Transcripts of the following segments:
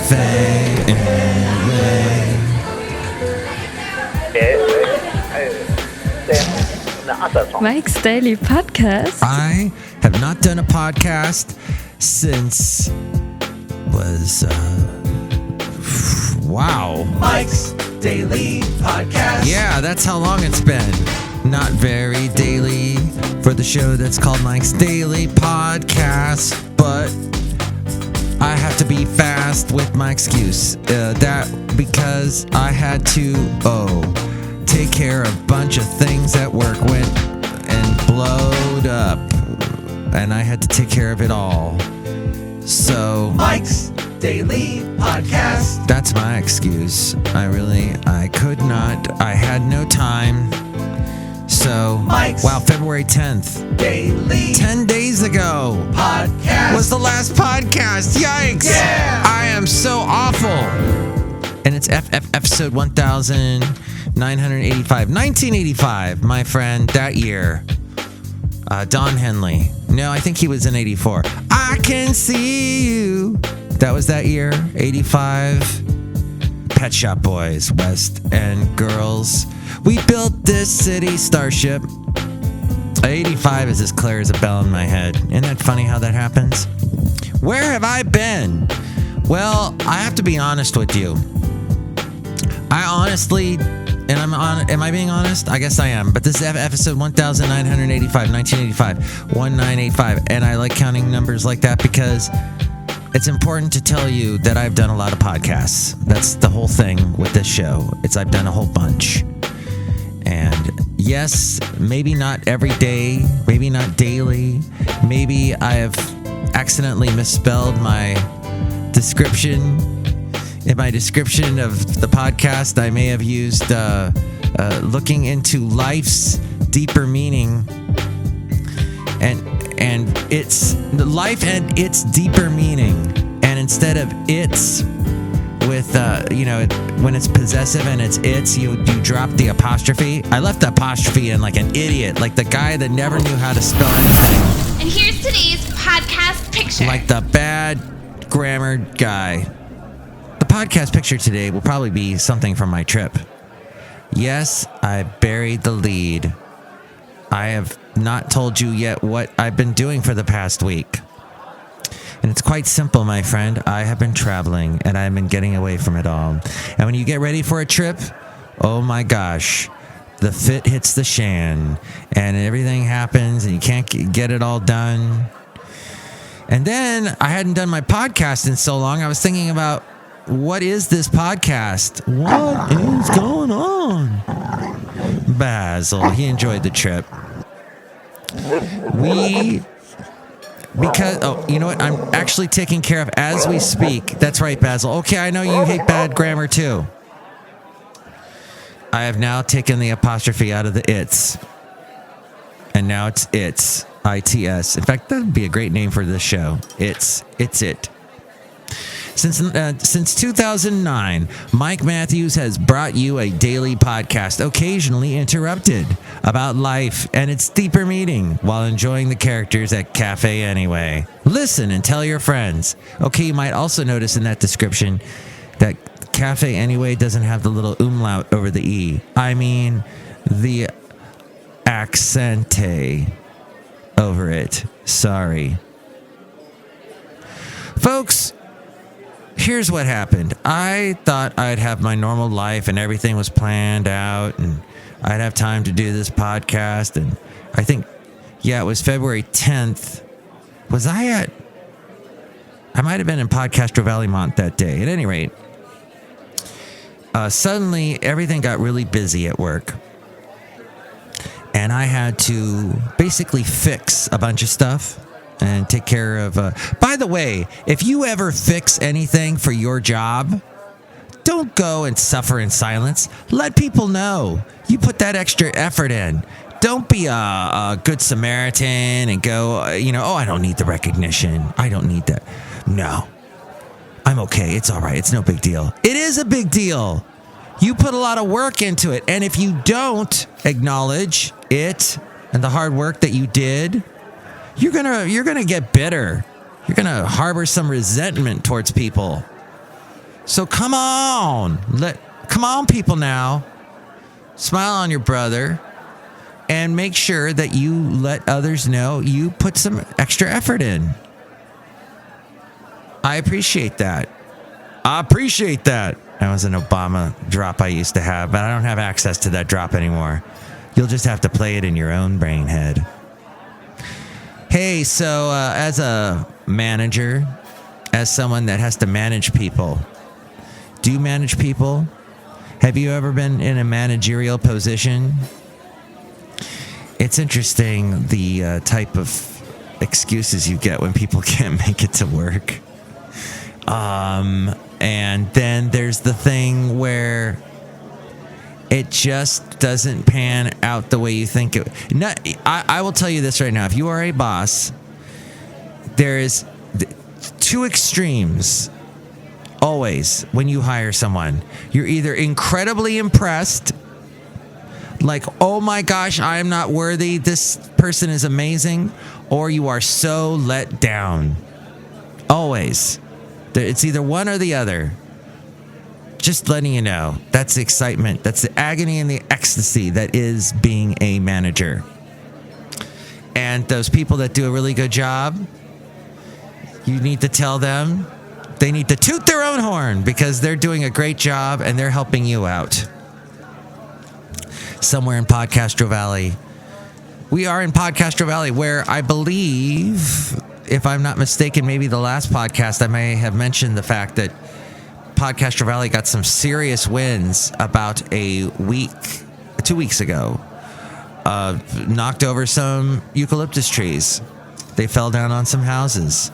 Cafe Anyway. Mike's Daily Podcast. I have not done a podcast since wow. Mike's Daily Podcast. Yeah, that's how long it's been. Not very daily for the show that's called Mike's Daily Podcast, but I have to be fast with my excuse. That because I had to take care of a bunch of things at work went and blowed up, and I had to take care of it all. So Mike's Daily Podcast. That's my excuse. I could not. I had no time. So, Mike's wow, February 10th. Daily 10 days ago Podcast was the last podcast. Yikes. Yeah. I am so awful. And it's episode 1985. 1985, my friend, that year. Don Henley. No, I think he was in 84. I can see you. That was that year, 85. Pet Shop Boys, West End Girls. We built this city starship. 85 is as clear as a bell in my head. Isn't that funny how that happens? Where have I been? Well, I have to be honest with you. I honestly, and am I being honest? I guess I am. But this is episode 1985, 1985, 1985. And I like counting numbers like that because it's important to tell you that I've done a lot of podcasts. That's the whole thing with this show. I've done a whole bunch. And yes, maybe not every day, maybe not daily. Maybe I have accidentally misspelled my description. In my description of the podcast, I may have used looking into life's deeper meaning. And it's life and its deeper meaning. And instead of its with, when it's possessive and it's, you drop the apostrophe. I left the apostrophe in like an idiot, like the guy that never knew how to spell anything. And here's today's podcast picture. Like the bad grammar guy. The podcast picture today will probably be something from my trip. Yes, I buried the lead. I have not told you yet what I've been doing for the past week. And it's quite simple, my friend. I have been traveling, and I've been getting away from it all. And when you get ready for a trip, oh my gosh, the fit hits the shan, and everything happens, and you can't get it all done. And then I hadn't done my podcast in so long. I was thinking about, what is this podcast? What is going on? Basil, he enjoyed the trip. You know what? I'm actually taking care of as we speak. That's right, Basil. Okay, I know you hate bad grammar too. I have now taken the apostrophe out of the its. And now it's its. ITS. In fact, that would be a great name for this show. It's it. Since 2009, Mike Matthews has brought you a daily podcast, occasionally interrupted, about life and its deeper meaning while enjoying the characters at Cafe Anyway. Listen and tell your friends. Okay, you might also notice in that description that Cafe Anyway doesn't have the little umlaut over the E. I mean, the accente over it. Sorry. Folks, here's what happened. I thought I'd have my normal life and everything was planned out and I'd have time to do this podcast. And I think, it was February 10th. I might have been in Podcastro Valleymont that day. At any rate, suddenly everything got really busy at work. And I had to basically fix a bunch of stuff and take care of... By the way, if you ever fix anything for your job, don't go and suffer in silence. Let people know. You put that extra effort in. Don't be a good Samaritan and go, I don't need the recognition. I don't need that. No. I'm okay. It's all right. It's no big deal. It is a big deal. You put a lot of work into it. And if you don't acknowledge it and the hard work that you did, you're gonna get bitter. You're gonna harbor some resentment towards people. So come on. Come on, people now. Smile on your brother and make sure that you let others know you put some extra effort in. I appreciate that. That was an Obama drop I used to have, but I don't have access to that drop anymore. You'll just have to play it in your own brain head. Hey, so as a manager, as someone that has to manage people, do you manage people? Have you ever been in a managerial position? It's interesting the type of excuses you get when people can't make it to work. And then there's the thing where it just doesn't pan out the way you think it. I will tell you this right now. If you are a boss, there is two extremes always when you hire someone. You're either incredibly impressed, like, oh my gosh, I am not worthy, this person is amazing, or you are so let down. Always. It's either one or the other. Just letting you know. That's the excitement. That's the agony and the ecstasy that is being a manager. And those people that do a really good job, you need to tell them they need to toot their own horn because they're doing a great job and they're helping you out. Somewhere in Podcastro Valley. We are in Podcastro Valley, where I believe, if I'm not mistaken, maybe the last podcast I may have mentioned the fact that Podcastro Valley got some serious winds about 2 weeks ago. Knocked over some eucalyptus trees. They fell down on some houses.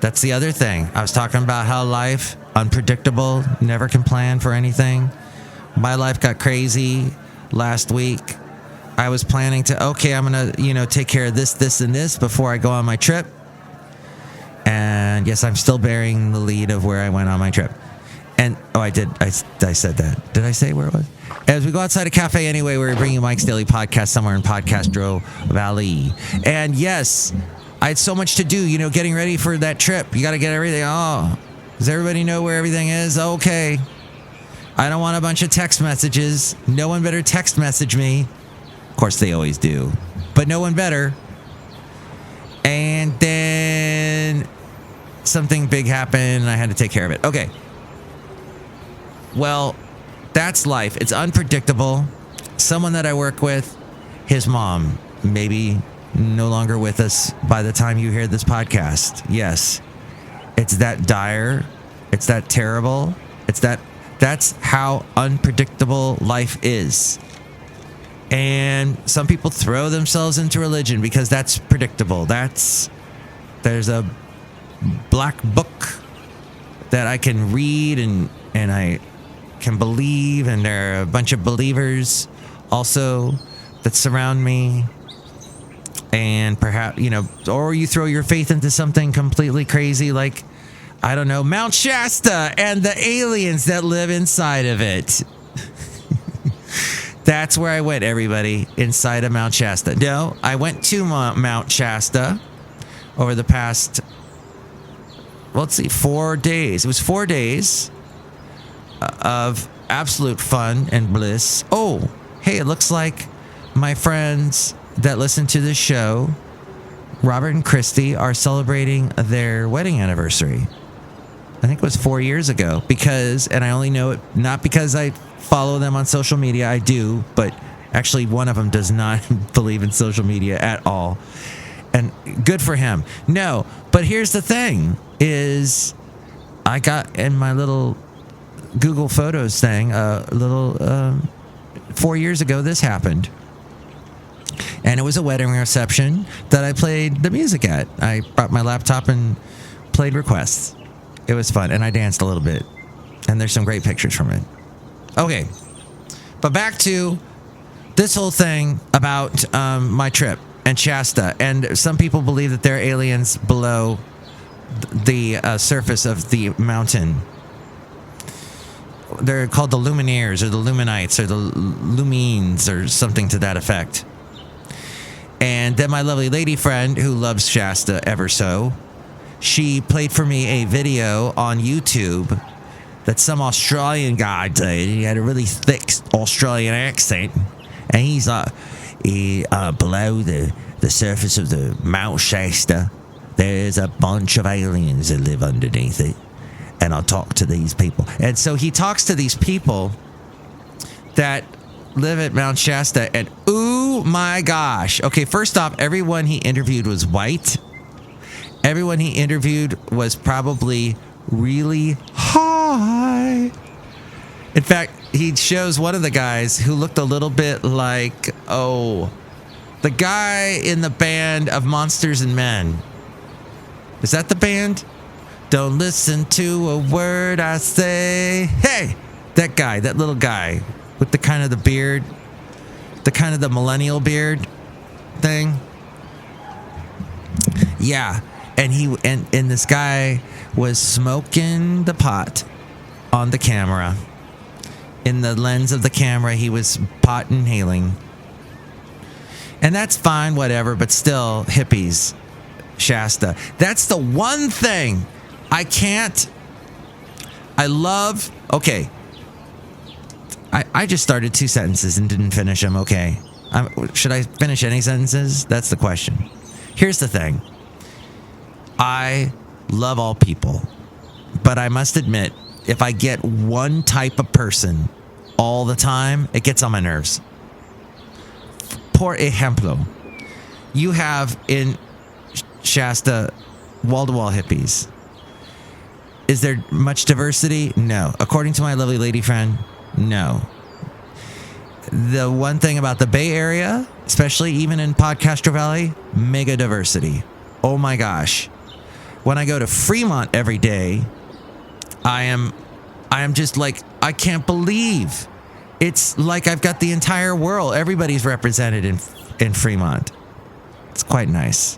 That's the other thing. I was talking about how life, unpredictable, never can plan for anything. My life got crazy last week. I was planning to, I'm going to, take care of this, and this before I go on my trip. And yes, I'm still bearing the lead of where I went on my trip. And, I did. I said that. Did I say where it was? As we go outside a cafe anyway, we're bringing Mike's Daily Podcast somewhere in Podcastro Valley. And yes, I had so much to do, getting ready for that trip. You got to get everything. Oh, does everybody know where everything is? Okay. I don't want a bunch of text messages. No one better text message me. Of course, they always do. But no one better. And then something big happened and I had to take care of it. Okay. Well, that's life. It's unpredictable. Someone that I work with, his mom, maybe no longer with us by the time you hear this podcast. Yes. It's that dire. It's that terrible. That's how unpredictable life is. And some people throw themselves into religion because that's predictable. There's a black book that I can read and I can believe, and there are a bunch of believers also that surround me. And perhaps, or you throw your faith into something completely crazy like, I don't know, Mount Shasta and the aliens that live inside of it. That's where I went, everybody, inside of Mount Shasta. No, I went to Mount Shasta over the past, 4 days. It was 4 days of absolute fun and bliss. Oh, hey, it looks like my friends that listen to this show, Robert and Christy, are celebrating their wedding anniversary. I think it was 4 years ago and I only know it not because I follow them on social media. I do, but actually one of them does not believe in social media at all. And good for him. No, but here's the thing is I got in my little Google Photos thing, 4 years ago this happened. And it was a wedding reception that I played the music at. I brought my laptop and played requests. It was fun, and I danced a little bit. And there's some great pictures from it. Okay, but back to this whole thing about my trip and Shasta. And some people believe that there are aliens below the surface of the mountain. They're called the Lumineers or the Luminites or the Lumines or something to that effect. And then my lovely lady friend who loves Shasta ever so, she played for me a video on YouTube that some Australian guy did. He had a really thick Australian accent, and he's below the surface of the Mount Shasta. There's a bunch of aliens that live underneath it, and I'll talk to these people. And so he talks to these people that live at Mount Shasta, and oh my gosh. Okay, first off, everyone he interviewed was white. Everyone he interviewed was probably really high. In fact, he shows one of the guys who looked a little bit like, the guy in the band of Monsters and Men. Is that the band? Don't listen to a word I say. Hey, that guy, that little guy with the kind of the beard, the kind of the millennial beard thing. Yeah. And this guy was smoking the pot on the camera. In the lens of the camera, he was pot inhaling. And that's fine, whatever, but still, hippies, Shasta. That's the one thing okay. I just started 2 sentences and didn't finish them, okay. Should I finish any sentences? That's the question. Here's the thing. I love all people, but I must admit, if I get one type of person all the time, it gets on my nerves. Por ejemplo, you have in Shasta wall-to-wall hippies. Is there much diversity? No. According to my lovely lady friend, no. The one thing about the Bay Area, especially even in Podcastro Valley, mega diversity. Oh my gosh. When I go to Fremont every day, I am just like, I can't believe. It's like I've got the entire world. Everybody's represented in Fremont. It's quite nice.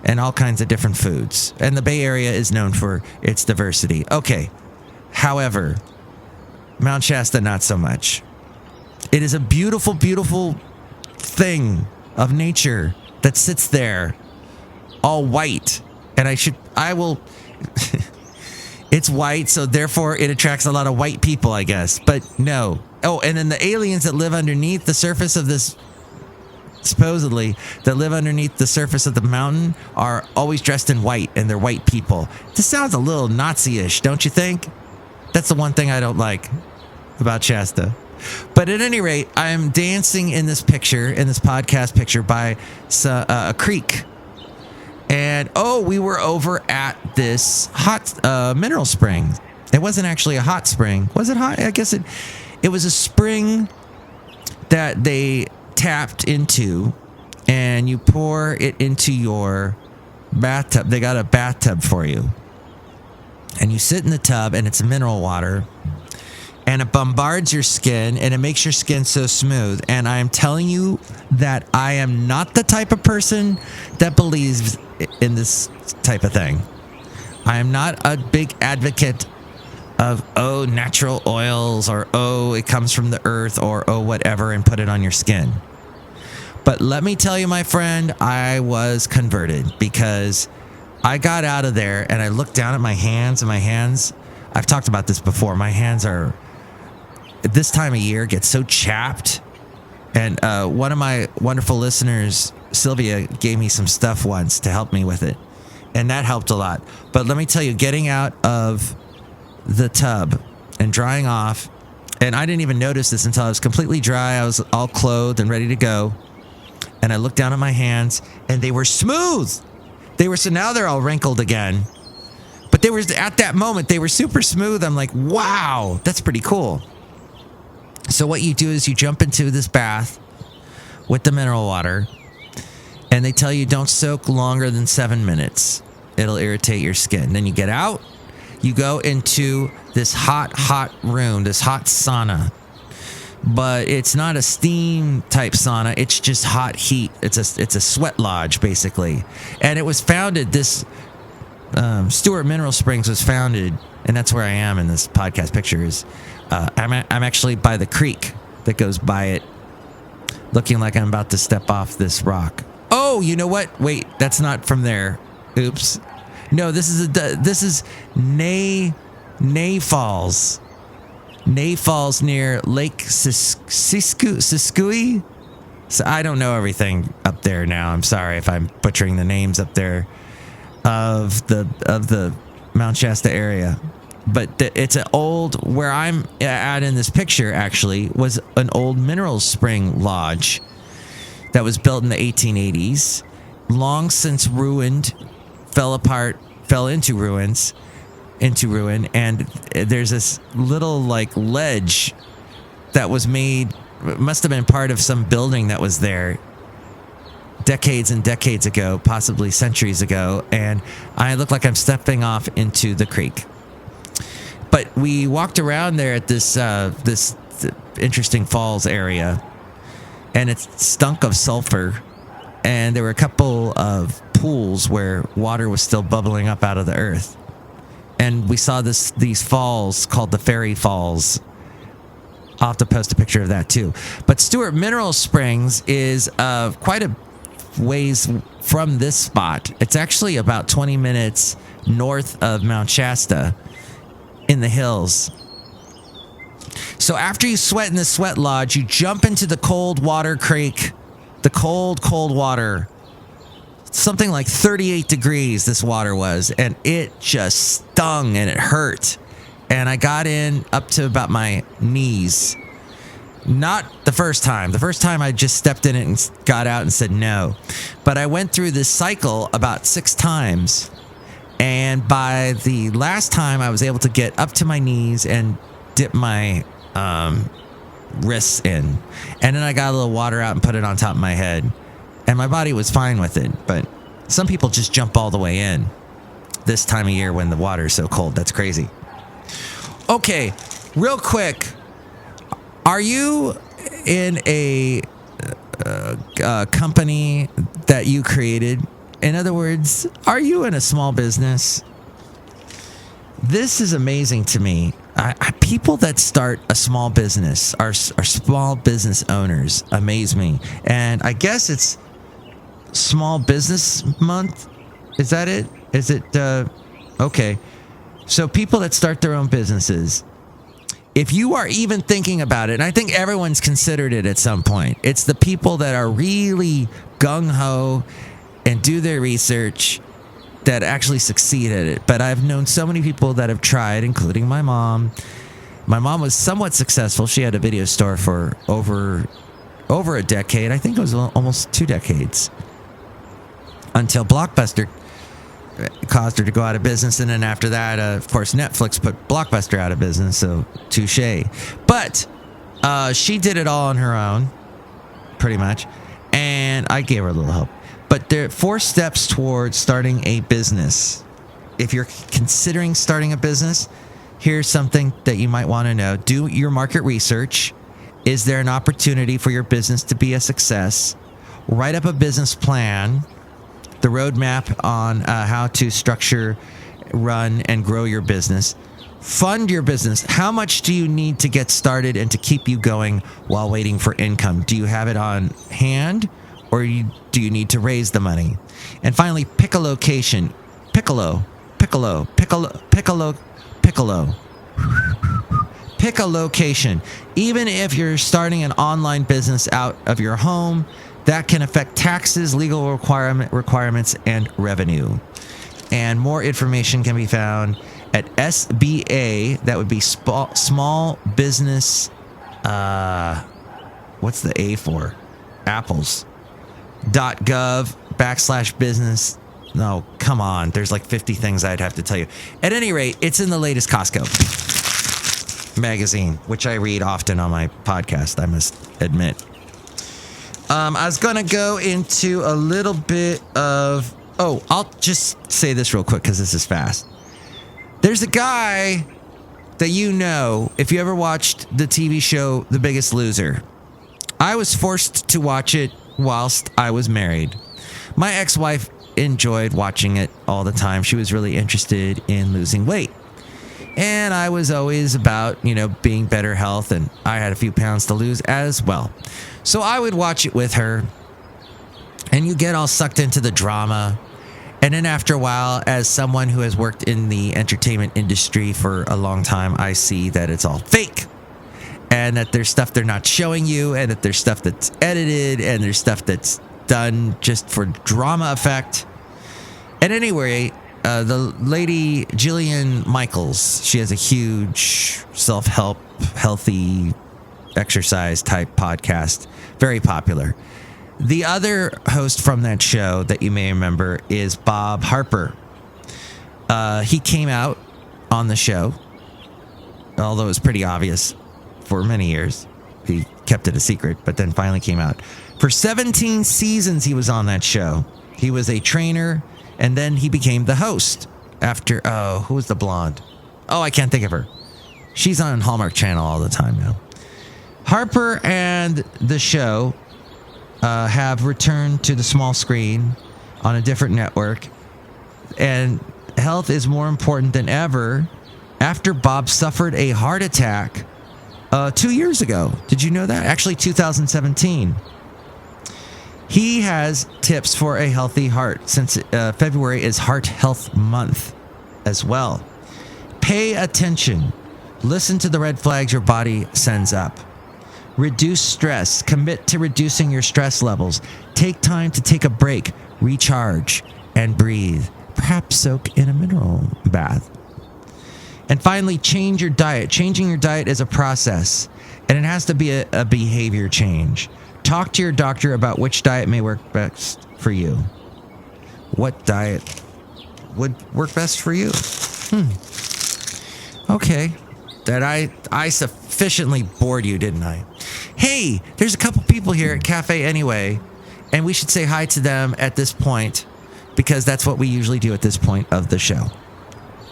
And all kinds of different foods. And the Bay Area is known for its diversity. Okay. However, Mount Shasta, not so much. It is a beautiful, beautiful thing of nature that sits there all white. And I will, it's white, so therefore it attracts a lot of white people, I guess. But no. Oh, and then the aliens that live underneath the surface of this, supposedly, that live underneath the surface of the mountain are always dressed in white, and they're white people. This sounds a little Nazi-ish, don't you think? That's the one thing I don't like about Shasta. But at any rate, I'm dancing in this picture, in this podcast picture, by a creek. And, we were over at this hot mineral spring. It wasn't actually a hot spring. Was it hot? I guess it was a spring that they tapped into, and you pour it into your bathtub. They got a bathtub for you. And you sit in the tub, and it's mineral water. And it bombards your skin, and it makes your skin so smooth. And I am telling you that I am not the type of person that believes in this type of thing. I am not a big advocate of, natural oils, or, it comes from the earth, or, whatever, and put it on your skin. But let me tell you, my friend, I was converted, because I got out of there, and I looked down at my hands, and my hands, I've talked about this before, my hands are, at this time of year, get so chapped. And one of my wonderful listeners, Sylvia, gave me some stuff once to help me with it. And that helped a lot. But let me tell you, getting out of the tub and drying off, and I didn't even notice this until I was completely dry. I was all clothed and ready to go. And I looked down at my hands, and they were smooth. So now they're all wrinkled again. But they were, at that moment, they were super smooth. I'm like, wow, that's pretty cool. So what you do is you jump into this bath with the mineral water, and they tell you don't soak longer than 7 minutes. It'll irritate your skin. Then you get out, you go into this hot room, this hot sauna. But it's not a steam type sauna. It's just hot heat. It's a sweat lodge, basically. And it was founded, this Stewart Mineral Springs was founded, and that's where I am in this podcast picture, is I'm actually by the creek that goes by it, looking like I'm about to step off this rock. Oh, you know what? Wait, that's not from there. Oops. No, this is Nay Falls. Nay Falls near Lake Siskiyou. So I don't know everything up there now. I'm sorry if I'm butchering the names up there of the Mount Shasta area. But it's an old, where I'm at in this picture actually, was an old mineral spring lodge that was built in the 1880s, long since ruined, fell into ruin, and there's this little like ledge that was made, must have been part of some building that was there decades and decades ago, possibly centuries ago, and I look like I'm stepping off into the creek. But we walked around there at this interesting falls area, and it stunk of sulfur, and there were a couple of pools where water was still bubbling up out of the earth. And we saw these falls called the Fairy Falls. I'll have to post a picture of that too. But Stewart Mineral Springs is quite a ways from this spot. It's actually about 20 minutes north of Mount Shasta in the hills. So after you sweat in the sweat lodge, you jump into the cold water creek, the cold water. Something like 38 degrees this water was, and it just stung and it hurt. And I got in up to about my knees. Not the first time. The first time I just stepped in it and got out and said no. But I went through this cycle about 6 times. And by the last time, I was able to get up to my knees and dip my wrists in. And then I got a little water out and put it on top of my head. And my body was fine with it. But some people just jump all the way in this time of year when the water is so cold. That's crazy. Okay, real quick. Are you in a company that you created? In other words, are you in a small business? This is amazing to me. People that start a small business are small business owners. Amaze me. And I guess it's Small Business Month. Is that it? Is it? Okay. So people that start their own businesses, if you are even thinking about it, and I think everyone's considered it at some point, it's the people that are really gung-ho and do their research that actually succeed at it. But I've known so many people that have tried, including my mom. My mom was somewhat successful. She had a video store for over a decade. I think it was almost 2 decades. Until Blockbuster caused her to go out of business. And then after that, of course, Netflix put Blockbuster out of business. So touche. But she did it all on her own, pretty much. And I gave her a little help. But there are 4 steps towards starting a business. If you're considering starting a business, here's something that you might want to know. Do your market research. Is there an opportunity for your business to be a success? Write up a business plan, the roadmap on how to structure, run, and grow your business. Fund your business. How much do you need to get started and to keep you going while waiting for income? Do you have it on hand? Or do you need to raise the money? And finally, pick a location. Piccolo. Pick a location. Even if you're starting an online business out of your home, that can affect taxes, legal requirements, and revenue. And more information can be found at SBA. That would be Small Business. What's the A for? Apples. .gov/business. No, come on. There's like 50 things I'd have to tell you. At any rate, it's in the latest Costco magazine, which I read often on my podcast, I must admit. I was going to go into a little bit of... Oh, I'll just say this real quick because this is fast. There's a guy that you know, if you ever watched the TV show The Biggest Loser. I was forced to watch it whilst I was married. My ex-wife enjoyed watching it all the time. She was really interested in losing weight. And I was always about, being better health, and I had a few pounds to lose as well. So I would watch it with her, and you get all sucked into the drama, And then after a while, as someone who has worked in the entertainment industry for a long time, I see that it's all fake. And that there's stuff they're not showing you, and that there's stuff that's edited, and there's stuff that's done just for drama effect. And anyway, the lady Jillian Michaels, she has a huge self-help, healthy exercise type podcast, very popular. The other host from that show that you may remember is Bob Harper. He came out on the show, although it was pretty obvious for many years. He kept it a secret, but then finally came out. For 17 seasons, he was on that show. He was a trainer, and then he became the host after, who was the blonde? Oh, I can't think of her. She's on Hallmark Channel all the time now. Harper and the show have returned to the small screen on a different network, and health is more important than ever after Bob suffered a heart attack 2 years ago. Did you know that? Actually, 2017. He has tips for a healthy heart since February is Heart Health Month as well. Pay attention. Listen to the red flags your body sends up. Reduce stress. Commit to reducing your stress levels. Take time to take a break, recharge, and breathe. Perhaps soak in a mineral bath. And finally, change your diet. Changing your diet is a process, and it has to be a behavior change. Talk to your doctor about which diet may work best for you. What diet would work best for you? Okay. That I sufficiently bored you, didn't I? Hey, there's a couple people here at Cafe Anyway, and we should say hi to them at this point, because that's what we usually do at this point of the show.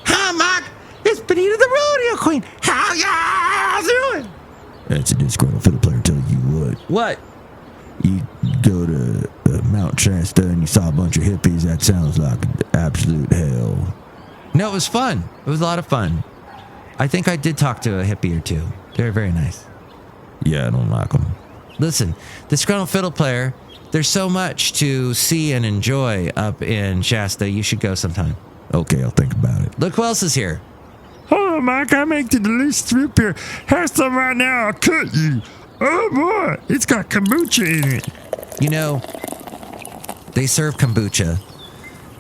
Hi, Mark. It's Benita the Rodeo Queen. How y'all doing? That's a disgruntled fiddle player telling you what. What? You go to Mount Shasta and you saw a bunch of hippies. That sounds like absolute hell. No, it was fun. It was a lot of fun. I think I did talk to a hippie or two. They're very nice. Yeah, I don't like them. Listen, Disgruntled Fiddle Player, there's so much to see and enjoy up in Shasta. You should go sometime. Okay, I'll think about it. Look who else is here. Oh, Mike, I make the delicious trip here. Have some right now. I'll cut you. Oh, boy, it's got kombucha in it. You know, they serve kombucha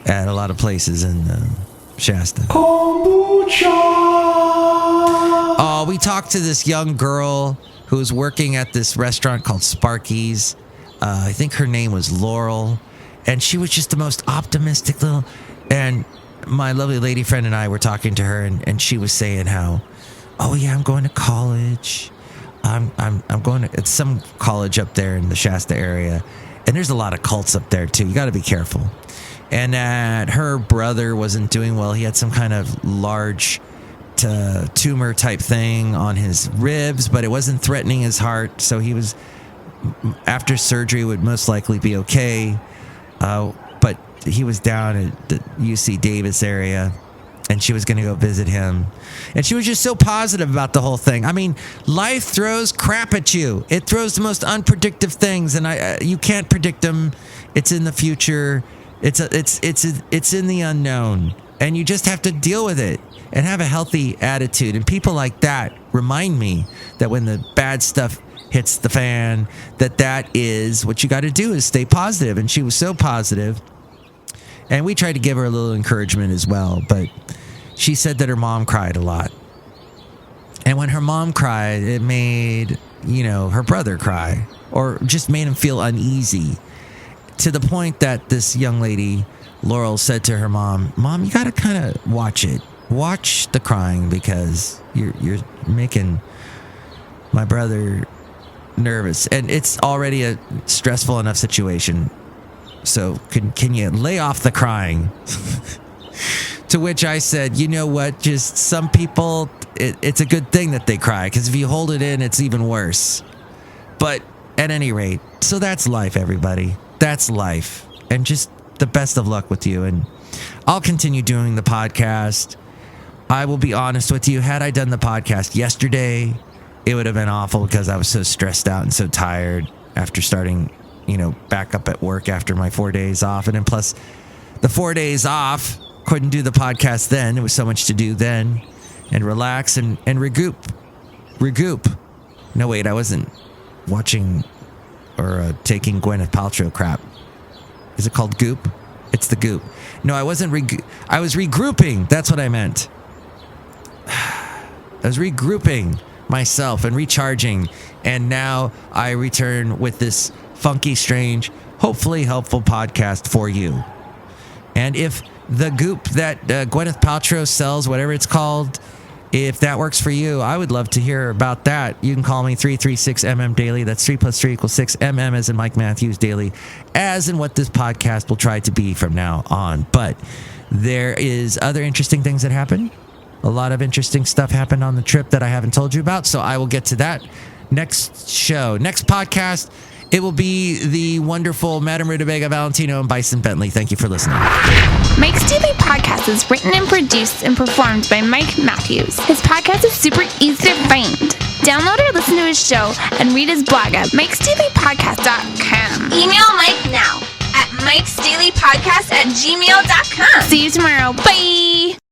at a lot of places in Shasta. Kombucha! Oh, we talked to this young girl who was working at this restaurant called Sparky's. I think her name was Laurel. And she was just the most optimistic little... And my lovely lady friend and I were talking to her, and she was saying how, oh, yeah, I'm going to college. I'm going to... It's some college up there in the Shasta area. And there's a lot of cults up there, too. You got to be careful. And that her brother wasn't doing well. He had some kind of large tumor type thing on his ribs, but it wasn't threatening his heart. So he was, after surgery, would most likely be okay. But he was down at the UC Davis area, and she was going to go visit him. And she was just so positive about the whole thing. I mean, life throws crap at you. It throws the most unpredictable things, and you can't predict them. It's in the future. It's in the unknown, and you just have to deal with it and have a healthy attitude. And people like that remind me that when the bad stuff hits the fan, that is what you got to do, is stay positive. And she was so positive, and we tried to give her a little encouragement as well. But she said that her mom cried a lot, and when her mom cried, it made her brother cry, or just made him feel uneasy. To the point that this young lady, Laurel, said to her mom, "Mom, you got to kind of watch it. Watch the crying, because you're making my brother nervous. And it's already a stressful enough situation. So can you lay off the crying?" To which I said, you know what? Just some people, it's a good thing that they cry, because if you hold it in, it's even worse. But at any rate, so that's life, everybody. That's life. And just the best of luck with you. And I'll continue doing the podcast. I will be honest with you. Had I done the podcast yesterday, it would have been awful, because I was so stressed out and so tired after starting, back up at work after my 4 days off. And then plus the 4 days off. Couldn't do the podcast then. There was so much to do then. And relax and regroup. No, wait, I wasn't watching or taking Gwyneth Paltrow crap. Is it called Goop? It's the Goop. No, I wasn't. I was regrouping. That's what I meant. I was regrouping myself and recharging. And now I return with this funky, strange, hopefully helpful podcast for you. And if the Goop that Gwyneth Paltrow sells, whatever it's called, if that works for you, I would love to hear about that. You can call me 336MM Daily. That's 3 + 3 = 6. MM as in Mike Matthews Daily, as in what this podcast will try to be from now on. But there is other interesting things that happen. A lot of interesting stuff happened on the trip that I haven't told you about. So I will get to that next show. Next podcast, it will be the wonderful Madame Rutabaga Valentino and Bison Bentley. Thank you for listening. Mike's Daily Podcast is written and produced and performed by Mike Matthews. His podcast is super easy to find. Download or listen to his show and read his blog at mikesdailypodcast.com. Email Mike now at mikesdailypodcast@gmail.com. See you tomorrow. Bye!